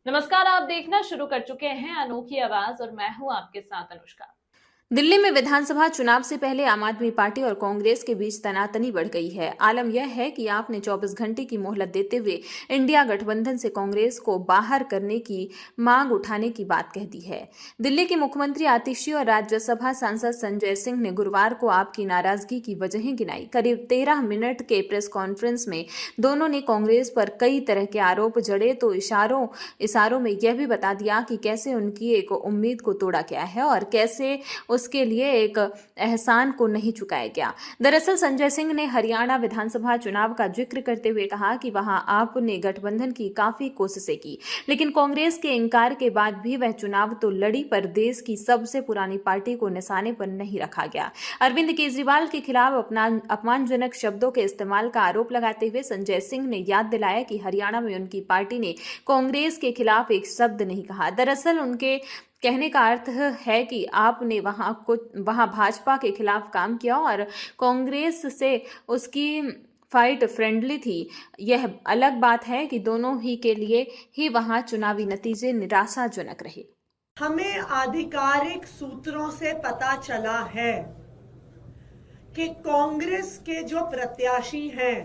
नमस्कार, आप देखना शुरू कर चुके हैं अनोखी आवाज और मैं हूं आपके साथ अनुष्का। दिल्ली में विधानसभा चुनाव से पहले आम आदमी पार्टी और कांग्रेस के बीच तनातनी बढ़ गई है। आलम यह है कि आपने 24 घंटे की मोहलत देते हुए इंडिया गठबंधन से कांग्रेस को बाहर करने की मांग उठाने की बात कह दी है। दिल्ली के मुख्यमंत्री आतिशी और राज्यसभा सांसद संजय सिंह ने गुरुवार को आपकी नाराजगी की वजहें गिनाई। करीब 13 मिनट के प्रेस कॉन्फ्रेंस में दोनों ने कांग्रेस पर कई तरह के आरोप जड़े तो इशारों में यह भी बता दिया कि कैसे उनकी एक उम्मीद को तोड़ा गया है और कैसे उसके लिए एक एहसान को नहीं चुकाया गया। दरअसल संजय सिंह ने हरियाणा विधानसभा चुनाव का जिक्र करते हुए कहा कि वहां आपने गठबंधन की काफी कोशिशें की, लेकिन कांग्रेस के इनकार के बाद भी वह चुनाव तो लड़ी पर देश की सबसे पुरानी पार्टी को निशाने पर नहीं रखा गया। अरविंद केजरीवाल के खिलाफ अपना अपमानजनक शब्दों के इस्तेमाल का आरोप लगाते हुए संजय सिंह ने याद दिलाया कि हरियाणा में उनकी पार्टी ने कांग्रेस के खिलाफ एक शब्द नहीं कहा। दरअसल उनके कहने का अर्थ है कि आपने वहां भाजपा के खिलाफ काम किया और कांग्रेस से उसकी फाइट फ्रेंडली थी। यह अलग बात है कि दोनों ही के लिए ही वहां चुनावी नतीजे निराशाजनक रहे। हमें आधिकारिक सूत्रों से पता चला है कि कांग्रेस के जो प्रत्याशी हैं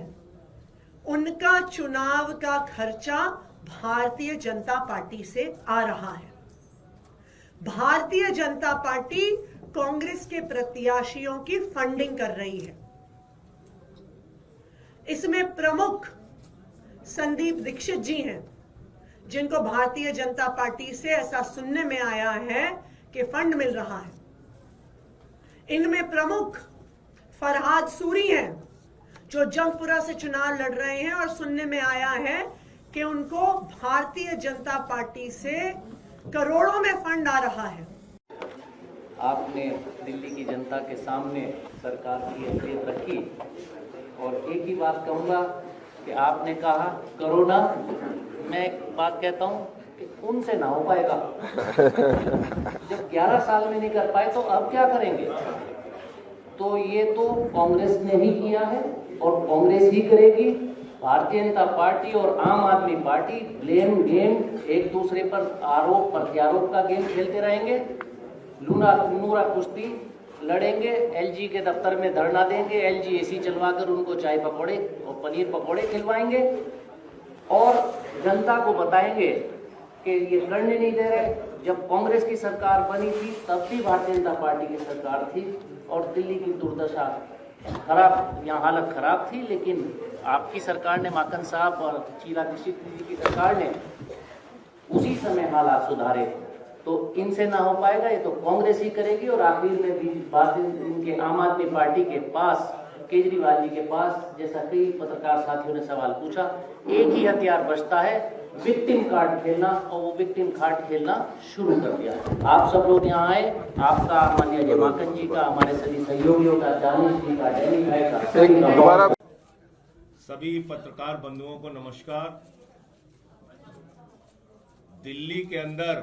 उनका चुनाव का खर्चा भारतीय जनता पार्टी से आ रहा है। भारतीय जनता पार्टी कांग्रेस के प्रत्याशियों की फंडिंग कर रही है। इसमें प्रमुख संदीप दीक्षित जी हैं, जिनको भारतीय जनता पार्टी से ऐसा सुनने में आया है कि फंड मिल रहा है। इनमें प्रमुख फरहाद सूरी हैं, जो जंगपुरा से चुनाव लड़ रहे हैं और सुनने में आया है कि उनको भारतीय जनता पार्टी से करोड़ों में फंड आ रहा है। आपने दिल्ली की जनता के सामने सरकार की हैसियत रखी और एक ही बात कहूँगा कि आपने कहा कोरोना, मैं एक बात कहता हूँ कि उनसे ना हो पाएगा। जब 11 साल में नहीं कर पाए तो अब क्या करेंगे? तो ये तो कांग्रेस ने ही किया है और कांग्रेस ही करेगी। भारतीय जनता पार्टी और आम आदमी पार्टी ब्लेम गेम, एक दूसरे पर आरोप प्रत्यारोप का गेम खेलते रहेंगे। नूरा कुश्ती लड़ेंगे, एलजी के दफ्तर में धरना देंगे, एलजी एसी चलवाकर उनको चाय पकौड़े और पनीर पकौड़े खिलवाएंगे और जनता को बताएंगे कि ये करने नहीं दे रहे। जब कांग्रेस की सरकार बनी थी तब भी भारतीय जनता पार्टी की सरकार थी और दिल्ली की दुर्दशा खराब, यहाँ हालत खराब थी, लेकिन आपकी सरकार ने, माकन साहब और शीला दीक्षित जी की सरकार ने उसी समय हालात सुधारे। तो इनसे ना हो पाएगा, ये तो कांग्रेस ही करेगी। और आखिर में भी बात इनके आम आदमी पार्टी के पास, केजरीवाल जी के पास, जैसा कई पत्रकार साथियों ने सवाल पूछा, एक ही हथियार बचता है, विक्टिम कार्ड खेलना, और वो विक्टिम कार्ड खेलना शुरू कर दिया। आप सब लोग यहाँ आए, आपका, माननीय अजय माकन जी का, हमारे सभी सहयोगियों का, दानिश जी का, डैनी भाई का, सभी पत्रकार बंधुओं को नमस्कार। दिल्ली के अंदर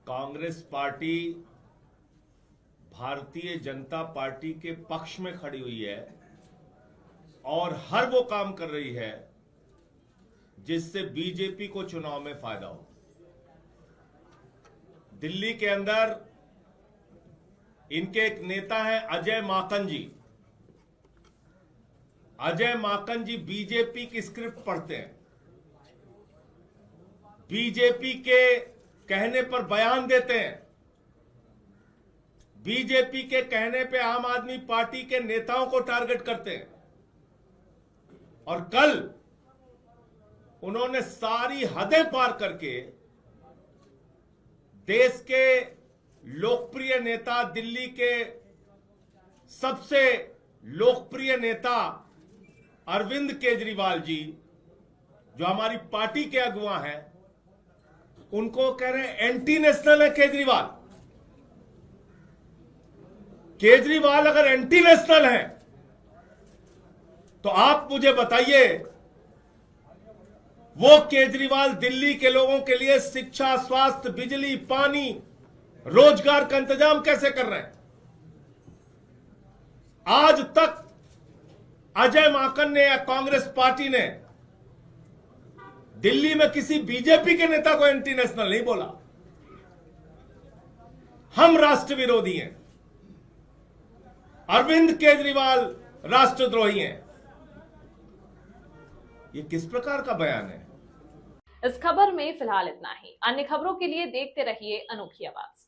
कांग्रेस पार्टी भारतीय जनता पार्टी के पक्ष में खड़ी हुई है और हर वो काम कर रही है जिससे बीजेपी को चुनाव में फायदा हो। दिल्ली के अंदर इनके एक नेता हैं अजय माकन जी। अजय माकन जी बीजेपी की स्क्रिप्ट पढ़ते हैं, बीजेपी के कहने पर बयान देते हैं, बीजेपी के कहने पे आम आदमी पार्टी के नेताओं को टारगेट करते हैं। और कल उन्होंने सारी हदें पार करके देश के लोकप्रिय नेता, दिल्ली के सबसे लोकप्रिय नेता अरविंद केजरीवाल जी, जो हमारी पार्टी के अगुवा हैं, उनको कह रहे हैं एंटी नेशनल है केजरीवाल। केजरीवाल अगर एंटी नेशनल है तो आप मुझे बताइए, वो केजरीवाल दिल्ली के लोगों के लिए शिक्षा, स्वास्थ्य, बिजली, पानी, रोजगार का इंतजाम कैसे कर रहे हैं? आज तक अजय माकन ने या कांग्रेस पार्टी ने दिल्ली में किसी बीजेपी के नेता को एंटी नेशनल नहीं बोला। हम राष्ट्र विरोधी हैं, अरविंद केजरीवाल राष्ट्रद्रोही हैं। ये किस प्रकार का बयान है? इस खबर में फिलहाल इतना ही। अन्य खबरों के लिए देखते रहिए अनोखी आवाज।